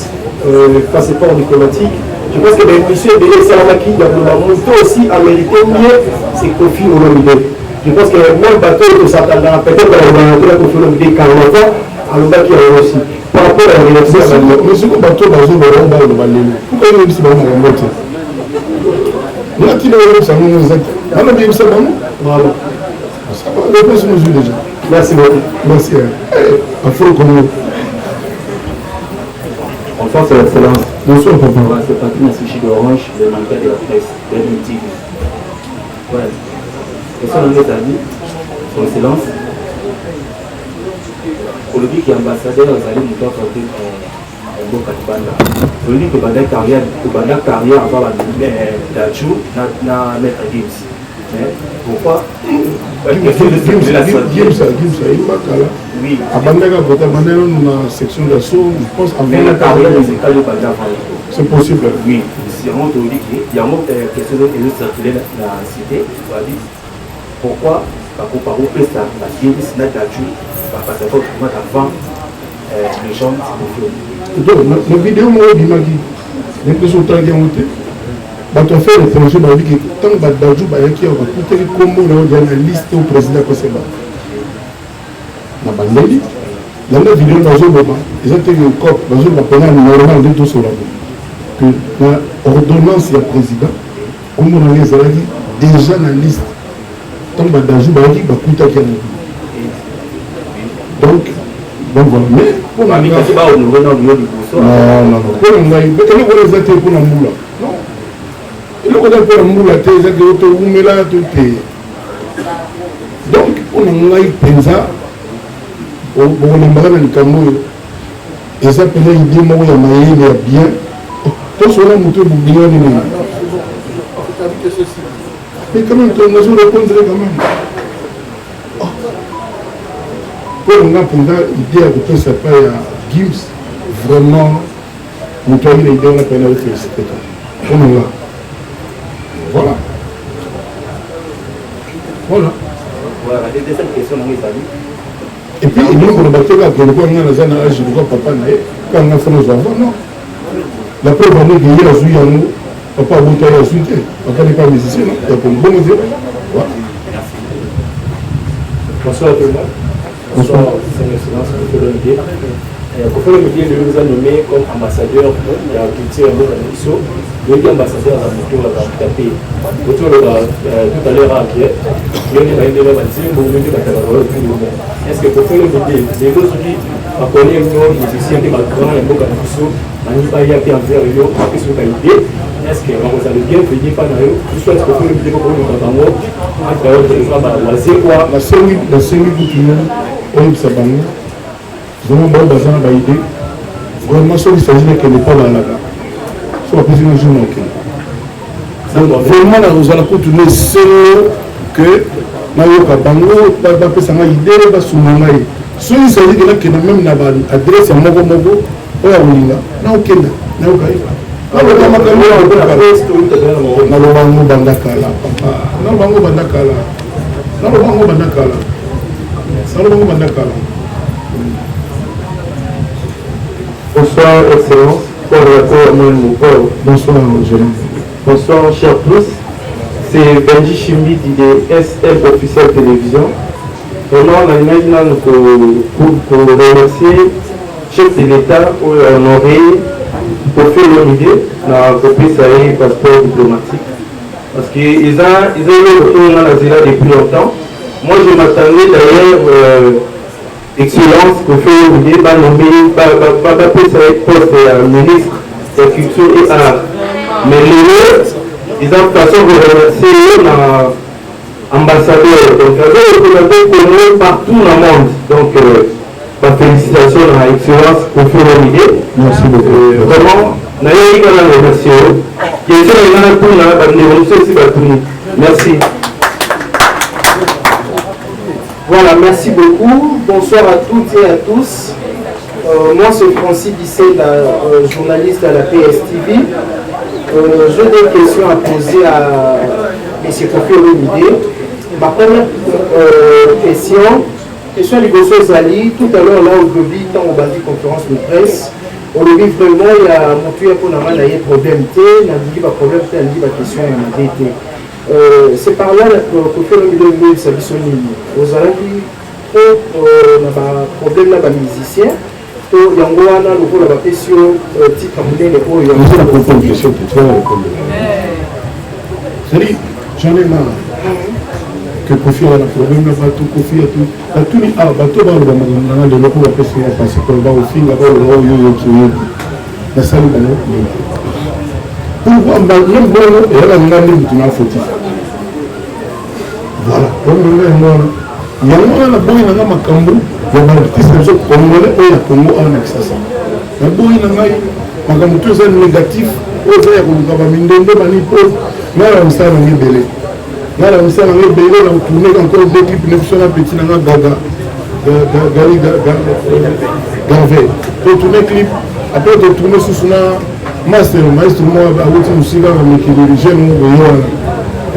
passeport diplomatique. Je pense que monsieur Bélé Salamaki, il y a aussi à mériter mieux ses profils au nom. Je pense que même bateau de Satana, peut-être qu'on va la conférence de Carnata, à l'Ombaki aussi. Par rapport à la réaction, monsieur le bateau dans une oreille dans le balai. Pourquoi il y a une petite banane en moitié? Il y a qui l'a eu ça, nous nous êtes. On a bien ça, non? Voilà. Ça va, le plus nous déjà. Merci beaucoup. Merci. Il faut qu'on nous. Enfin, c'est l'excellence. Bonsoir, papa. C'est Patrick Sushi d'Orange, le mandat de la presse, de l'UTV. Voilà. Et ça, nos amis, son excellence, pour le dire qu'il y a ambassadeur, vous allez nous faire porter un beau Katibanda. Pour le dire que Banda carrière avant d'Adjou, n'a maître Gims. Pourquoi? Oui. Section d'assaut, je pense avant la carrière musicale de Banda. C'est possible. Oui. Si on te dit qu'il y a une question de circuler dans la cité, pourquoi parce que par exemple la Gims n'a d'Adjou parce que avant les gens donc la vidéo moi dit magi les personnes très bien montées bah tu fais l'étranger bah dit que tant que d'Adjou bah qui a tout les combo dans la liste au président Koseba na bandeli dans la vidéo dans un moment ils ont été au corps dans un appel normal de tout cela que la ordonnance du président comme on les a dit déjà dans la liste tant que d'Adjou bah qui bah tout à qui donc voilà mais pour la non pour les athées pour la moula non il est pour la moula t'es donc on a eu pensa on a mal et ça peut être idée moi il y a bien tout cela monte pour bien dit que ceci. Mais quand même, on a répondre quand même. Pour on a l'idée à côté, ça pas Gims, vraiment, nous avons l'idée, on a pas une félicité. On est là. Voilà. Voilà. Voilà, la deuxième question, on est allé. Et puis, il y a un bateau là, que le gars, on a un âge, le gars, papa, quand on a fait nos enfants, non. La preuve, on est qu'il y a un nous, papa, vous avez insulté. Papa n'est pas musicien, non. Donc, on peut dire. Voilà. Bonsoir à tout le monde. Bonsoir, Seigneur Excellence, Kofi Olomide. Kofi Olomide nous a nommé comme ambassadeur de la culture de la mission. Il est ambassadeur de la culture de la tapé. Tout à l'heure, est-ce que Kofi Olomide, les autres qui connaissent les musiciens qui sont grands et beaucoup de mission, ils a bien faire une question de qualité. Est-ce que vous allez bien payer par là? Tout soit Kofi Olomide pour nous entendre. La série coutumière, on y s'abandonne. Vraiment, bon, bazar, bah, idée. Vraiment, ce qu'il s'agit qu'elle n'est pas dans la gare. Soit plus une journée, ok. Donc, vraiment, nous allons continuer seul que Nayoka Bango, Papa Sanga, idée, va soumettre. Ce qu'il s'agit que là, que même n'a pas adresse à Mogo Mogo, ou à Oulinga, n'a aucun, n'a aucun. Alors, on va quand même bandakala, papa. Non, bango bandakala. Non, bango bandakala. Non, bango bandakala. Bonsoir, Excellence. Bonsoir, Jérémy. Bonsoir, chers tous. C'est Benji Chimbi de SL Officiel Télévision. Vraiment, on a imaginé pour remercier le chef de l'État pour honorer Kofi Olomide dans le passeport diplomatique. Parce qu'ils ont eu le tour dans la Zéla depuis longtemps. Moi, je m'attendais d'ailleurs, Excellence, Kofi Olomide va nommer, va appeler ça poste de ministre de la Culture et Art. Mais ils ont façon de remercier l'ambassadeur. Donc, ils ont connu partout dans le monde. Donc, félicitations à Excellence Kofi Olomide. Merci beaucoup. Vraiment, merci. Voilà, merci beaucoup. Bonsoir à toutes et à tous. Moi, c'est Francis Bissel, journaliste à la PSTV. J'ai des questions à poser à M. Kofi Olomide. Ma première question du Gosso Zali. Tout à l'heure, là, au début, quand on va dire conférence de presse, on le vit vraiment, il y a montré pour nous un problème, il y a un problème, il y a une question, il y a c'est par là que Kofi Olomide sa mission aux Arabes, un problème là, les musiciens. Il y a un question titre de question c'est-à-dire, j'en ai marre que Kofi a un problème, Kofi a tout. La tuni a bateau dans le moment de l'eau parce qu'on va au film, là-bas, la salle de l'eau. Pourquoi même bon, et là, on a un fautif. Voilà, il y a un boy dans ma cambo, il y a un artiste congolais et il y a Congo en excès. Un boy dans ma cambo, tout ça négatif, au fait, on va m'indiquer, mais on s'est rebellé. Là, on s'est rebellé, on a tourné encore deux clips, nous sommes petits dans Gaga. Garvé. On tourne clip, après on tourne sous son master, maestro, moi, à l'autre musique, mais qui dirigeait mon voyant.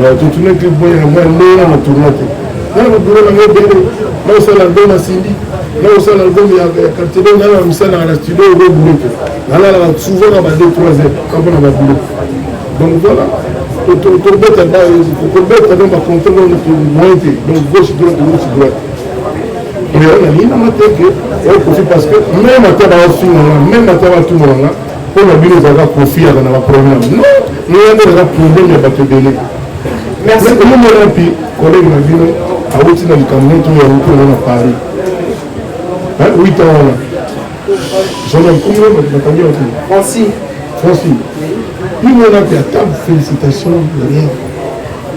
On tourne clip, moi, on a tourné. Là, on tourne dans le bébé. Là, on s'est l'album à Cindy. Là, on s'est l'album à Cartier. Là, on s'est dans la studio, on va bouler. Là, souvent, on va 2-3 heures, quand on va bouler. Donc voilà. On va contrôler notre moitié. Donc gauche, droite. Et on a mis dans ma tête que parce que même à terre à film, même à terre à tout le monde, on a vu les avoir confiés dans le problème. Non, nous avons un problème de battre délai. Merci. Nous avons pu, collègue m'a dit, à Outi dans le Cameroun, tout le monde à Paris. 8 ans. J'en ai combien de Francis. Il y a à table, félicitations, rien.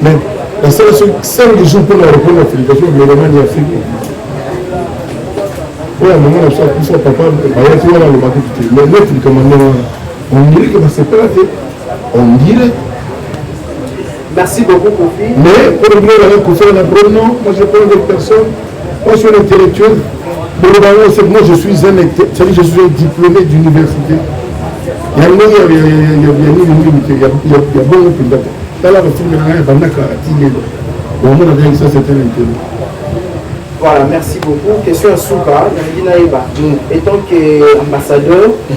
Mais la seule chose, 5 jours pour la répondre à la félicitation, mais le man y a fait. Oui, à un moment, ça, papa, il y a tout le bateau qui était. Mais l'autre, on dirait que c'est pas la tête. On dirait. Merci beaucoup, Kofi. Mais pour le dire, non, moi je prends des personnes, moi je suis un intellectuel. Moi je suis un diplômé d'université. Il y a bon voilà, merci beaucoup. Question à Souka, étant qu'ambassadeur, il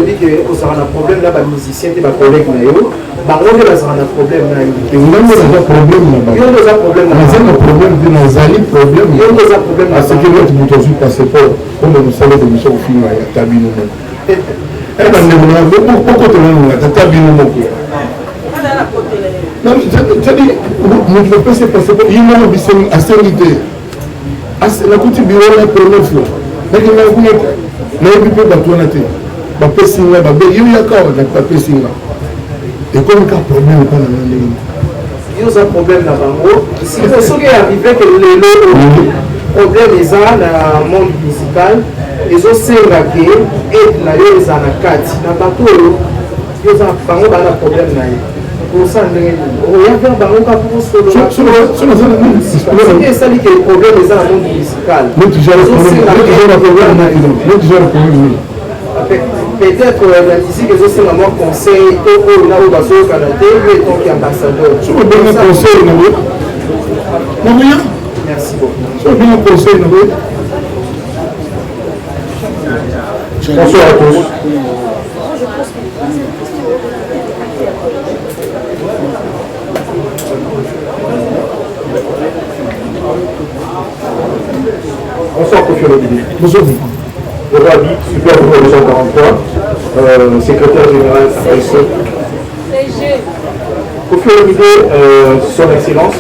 dit que vous avez un problème là, les musiciens et les collègues, vous avez un problème là. Il y a un problème là. C'est que notre bouton sur passeport, comme nous savons que nous sommes filmés à Tabino. Et dans le monde, pourquoi tu as Tabino? Non, c'est-à-dire, nous ne pouvons pas passer pour il y a une assignité. La coutume bureau la première fois. Mais il y a un peu de batuanate. Bapé singa, babé, il y a un peu singa. Et comme il y a un problème, il y a un problème là-bas. Si vous avez arrivé que le problème est dans le monde musical, ils ont serré et la yeux en a quatre. Dans le bateau, ils ont un problème là. Pour ça, il y a un problème c'est ça qui est le problème dans le monde musical. Peut-être la musique est aussi un conseil, là où on va se Canada, lui étant ambassadeur. Merci beaucoup. Bonsoir à tous. Bonsoir Kofi Olomide. Bonsoir. Le roi Bip, super numéro 243, secrétaire général APC. Kofi Olomide, son excellence.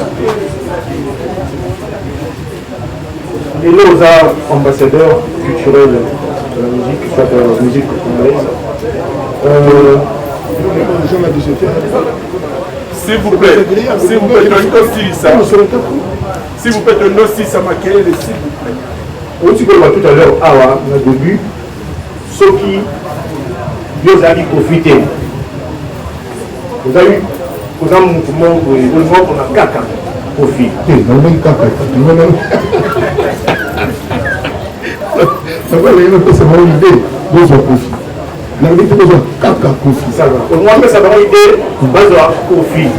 Il est aux arts ambassadeurs culturels de la musique, soit de la musique congolaise. S'il vous plaît, s'il vous plaît, s'il vous plaît, aussi ça m'a créé les s'il vous plaît. Aussi que tout à l'heure, au début, ceux qui vous avez profité. Vous avez eu un mouvement pour la caca, profit. Ça va, il y a une idée, besoin de profit. La vérité, besoin de caca, profit. Ça va. Au moins, ça va une idée, besoin de profit.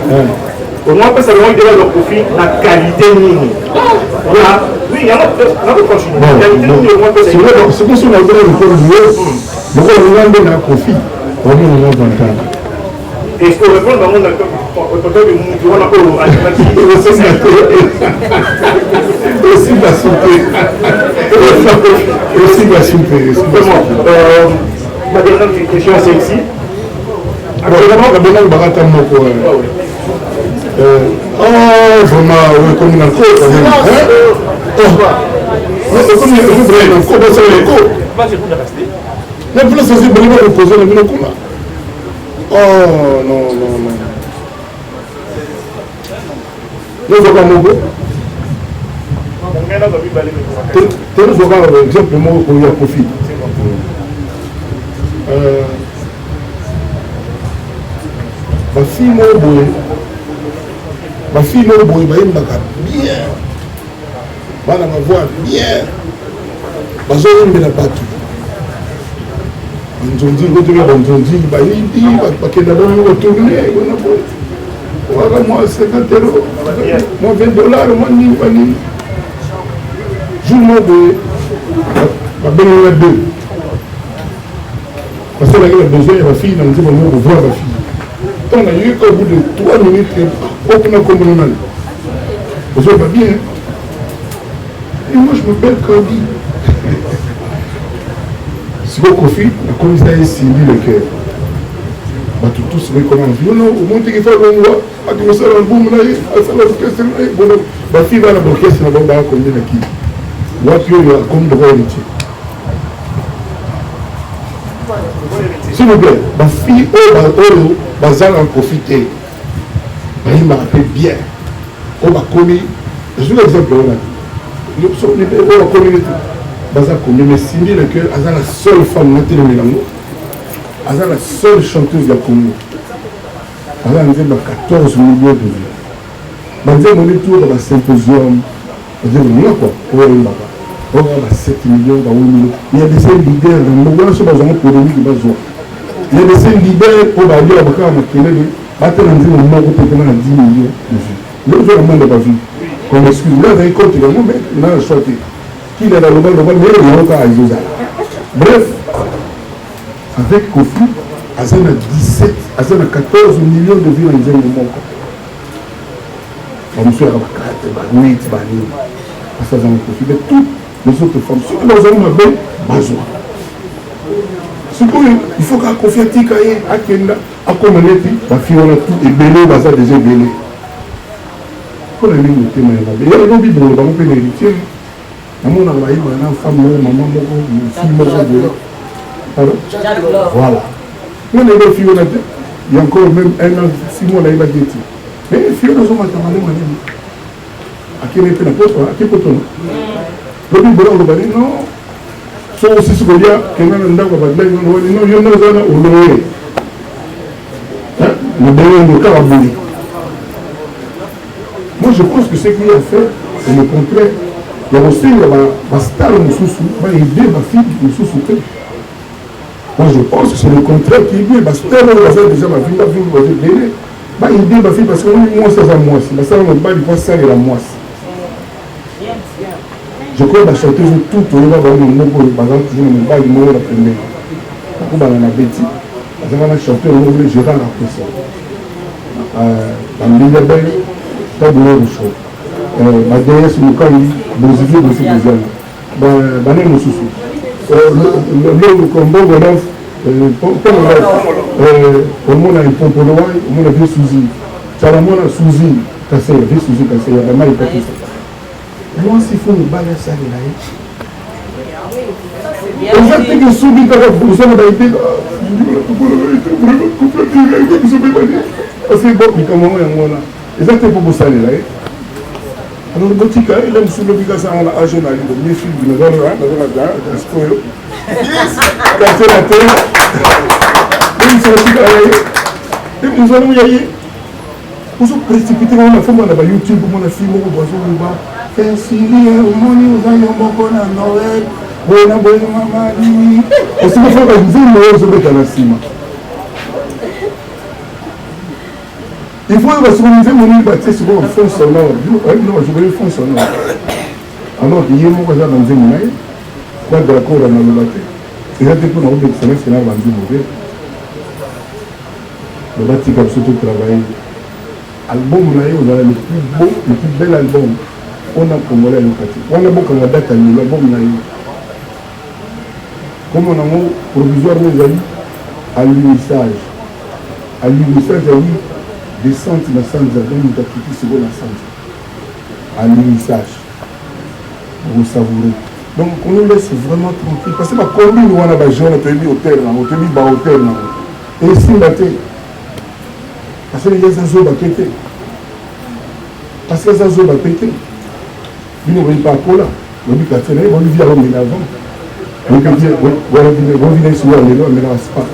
Au moins, ça va une idée de profit, la qualité mini. Oui, il y a un autre continuer. La qualité mini, au moins, c'est ce que si on a besoin de produire, on a profit. On a un avantage. Et ce qu'on répond dans le monde, aussi la santé. Aussi la santé. Ma dernière question, c'est ici. Actuellement, la bonne barata moko. Vraiment, comme une alcool. Comme une alcool. Oh non. Nous avons un mot. Nous avons un exemple pour y profiter. Ma fille m'a bien. Voilà ma voix bien. Ma zone de la battue. Nzondi retourner dans Nzondi, moi 50 €, moi 20 $, moi ni. Jour moi ma belle deux. Parce qu'elle a besoin de ma fille, on dit voir ma fille. Tant on a eu qu'au bout de 3 minutes, aucun communal. Vous êtes pas bien. Et moi je m'appelle Kandi. Si vous confiez, la commissaire est signé le cœur. Tout se recommence. Non, au moins qu'il faut l'envoi. À tout ça, on boum là, à ça, l'orchestre là. Ma fille va à l'orchestre, elle va combien de qui. Moi, puis il y a comme droit héritier. S'il vous plaît, ma fille, va en profiter. Il m'a rappelé bien. On va commis. Je suis l'exemple là. Nous sommes les communautés. Mais Cindy le cœur, elle est la seule femme elle est la seule chanteuse de la Congo. Elle a 14 millions de vues. banzembo nde tour basymposium bazemona quoi oyembaka okaa ba 7 millions ba 8 millions il y a des leaders dans le monde so bazongo polémique bazwa il y a des leaders oyo balia bakaka makelele batala nzembo moko pekena na 10 millions de vues nde ozwa na monde bavu comme excuse nga azali compte yango mais nana choix te kila na loba mais yango kaka ezozala bref avec Kofi aza na 17 aza na 14 millions de vues na nzembo moko bamosu yaka bakate baneti banini parce aza na Kofi mais toutes les autres femmes soki bazali mabe bazwa sikoyo il faut kaka Kofi atika ye akenda akoma neti bafille wana tout ebele baza déjà ebele mpona nini motema ya mabe ya elobi bolo bango mpe na héritier namonaka bayebaka na femme moko mama moko fille moko boye voilà nga na ebe fille wana te il y a encore même 1 an 6 mois nayebaki eti mais fille wana azomata malema nini akende mpe na poto ake potono lobi bolo oloba ni non so osisi kolia kenda na ndako badilaki wani non yo nde ozana oloye modèle kaka boye. Moi je pense que ce qu'il a fait c'est le contraire. Il y a aussi la star Moussoussou, il y a ma fille Moussoussou. Moi je pense que c'est le contraire qui est bien. La star déjà ma fille va dire il y a ma fille parce que moi c'est à moi. La star ne va pas ça et la moi. Je crois que la chanteuse tout au niveau de mon mot, par exemple, toujours ne pas du mot la première. Beaucoup dans la bêtise. Parce que la chanteuse au niveau de Gérard Rapoussin. Dans le milieu belle, pas de l'eau chaud. Derrière sur le camp, Brésil, Brésil, Brésil. Bané Moussoussou. Le combo, au monde a un pompolo, au monde a vu Souzy. Salamon a Souzy, Kassé, vu Souzy, Kassé, il y a vraiment pas tout ça. Moi, s'il faut me bailler ça, il y a. On va te dire soubi quand vous avez été là. Parce que bon, mais comment on a. Et ça, c'est pour vous saluer là. Alors, le petit cas, il aime sous le bicasa à la agenda, il est bien filmé, il est dans le spoil. Quand c'est la terre, il s'est aussi carré. Et nous allons y aller. Vous êtes précipité, on a fait mon YouTube, on a filmé, on a fait un signe, on a fait un Noël. Bona bona mamadi. Aussi il faut que vous vous mettez dans cima. Il faut que vous vous mettez bâtir sur un fond sonore. Non, je voulais fond sonore. Alors il y a mon cousin dans une main. Quoi d'accord dans le bâti. C'est là que pour nous d'excellence c'est là vendu mauvais. Le bâti comme surtout travailler. Album là vous avez le plus beau, le plus bel album. On a congolais locatif. On a beaucoup de date à l'album là. Comme on a un provisoire à l'unissage. À l'unissage, oui, descente dans le centre, nous avons quitté ce qu'on a centre. À l'unissage. Vous savourez. Donc, on nous laisse vraiment tranquille. Parce que ma commune, on a des gens, on a mis hôtel, on a mis hôtel. Et ici, on a été. Parce que les gens ont pété. Parce que les gens ont pété. Ils n'ont pas pour là. On dit qu'on a vu l'homme avant. On vient sur le vélo, mais là, c'est pas.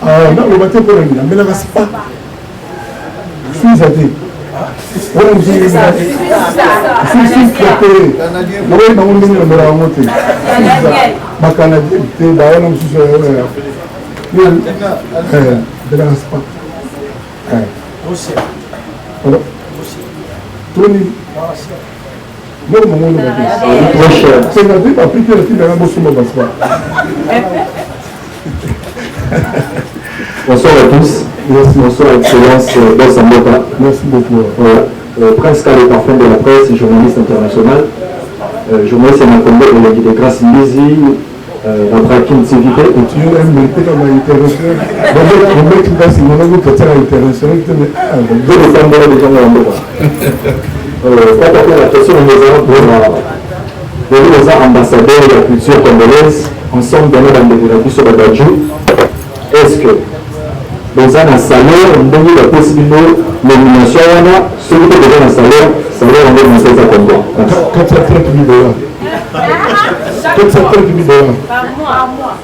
Ah non, on va te prendre, mais là, c'est pas. Je suis athée. On dit que je suis traité. On va dans le milieu de la montée. Ma Canadienne, tu es là, on suis sur le vélo. Mais là, c'est pas. Voilà. Tony. Non, non, non, trop cher. C'est la vie, pas plus que la fille de la bosse, on va se voir. Bonsoir à tous. Bonsoir, Excellence Bossamboka. Merci beaucoup. Prince Carl est parfum de la presse, journaliste international. Journaliste en Congo, il a dit de grâce Mbizi, notre Kim Civique. Tu es un mec comme un international. Le mec qui va se demander que tu es international. Je vais faire des gens en Congo. Pour la question, nous avons ambassadeurs de la culture congolaise, ensemble dans la déclaration sur la Badjou. Est-ce que dans un salaire, on donne la possibilité de nomination, celui qui est déjà un salaire, on va monter ça comme quoi 430 000 $. 430 000 $. Par mois.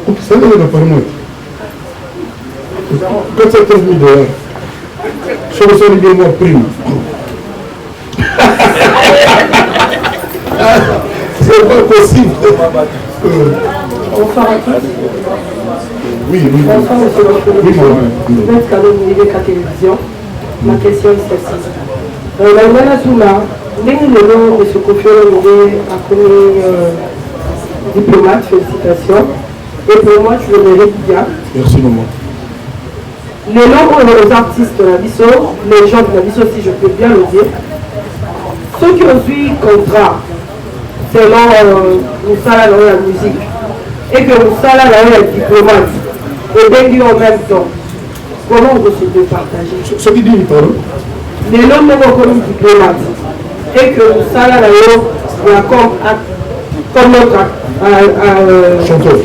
Ok, ça n'est pas par mois. 430 000 $. Je suis bien moi prime. C'est pas possible. Bonsoir à tous. Oui, oui. Bonsoir, monsieur le président. Vous êtes cadeau de la télévision. Ma question est celle-ci. La nouvelle Azula, le nom de ce Kofi Olomide a connu diplomate, félicitations. Et pour moi, tu le mérites bien. Merci, maman. Les noms aux artistes de la Bisso, les gens de la Bisso, si je peux bien le dire, ceux qui ont suivi contrat, selon Moussala dans la musique, et que Moussala dans la diplomate, et Bengi en même temps, comment vous se départager? Ce qui dit, pardon? Les noms même comme diplomate, et que Moussala dans la comme notre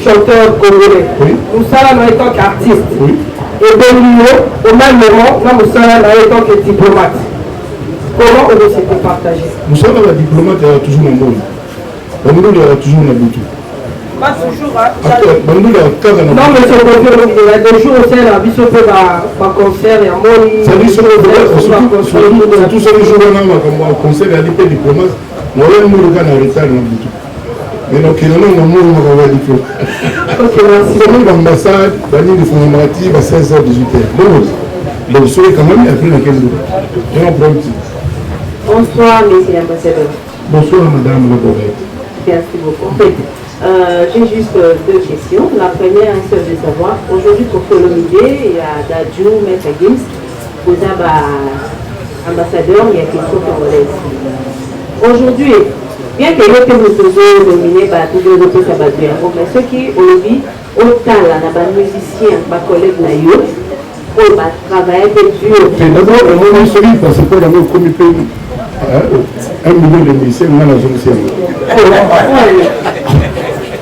chanteur congolais, oui. Moussala dans étant qu'artiste, oui. Et Bengi au même moment, Moussala dans étant que diplomate. Comment on doit se départager? Moussala la diplomate, il y a toujours un monde. Il y a toujours un but. Pas toujours, hein. Non, mais c'est il y a des jours où c'est la vie peut par concert et à mon ça dit surtout ceux qui jouent dans un concert et à l'épée diplomate, moi je me regarde en retard dans le but. Mais donc il y a un monde où on va dire ok, merci. C'est l'ambassade, il faut me 16h, 18h. Donc ceux quand même, il y a plus dans quel jour. Il y a un problème. Bonsoir, messieurs l'ambassadeur. Bonsoir, madame le prophète. Merci beaucoup. En fait, j'ai juste deux questions. La première, c'est de savoir, aujourd'hui, pour Olomide, il y a Dadju, Maître Gims, vous avez ambassadeur, il y a question congolaise. Aujourd'hui, bien que l'autre vous soyez dominé par tous les autres sabbatiens, mais ceux qui, aujourd'hui, autant là, les musiciens, les collègues, on va travailler dur. C'est d'abord, on est solide parce que dans nos comités, 1 million de musiciens, on a la zone ciel.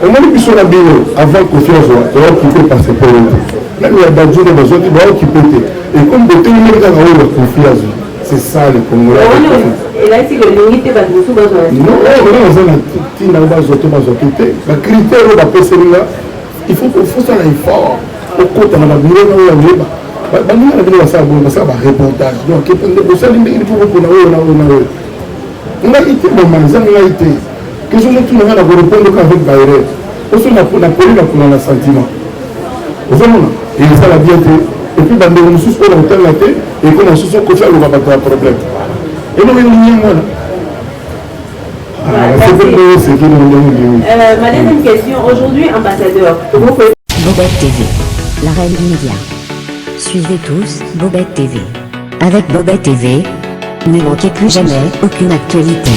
On a mis sur la bio avant qu'on fasse occupé par ces pauvres. Même il y a des jours de besoin qui vont occuper. Et comme de tout le monde a la confiance, c'est ça le Congolais. Et là, c'est que le limite va nous soumettre. Non, on a la critère de la PCLA, il faut faire un effort. Au côté de la bureau, on a un reportage. Donc, on a été dans le été. Que je ne trouve pas la répondre qu'avec Bayré. Aussi, on a un sentiment. Et ça la bien été. Et puis, dans les ressources, on a la tête et qu'on a sous son côté, on va battre un problème. Et nous, ma deuxième question, aujourd'hui, ambassadeur, Bobette TV, la reine du média. Suivez tous Bobette TV. Avec Bobette TV, ne manquez plus jamais aucune actualité.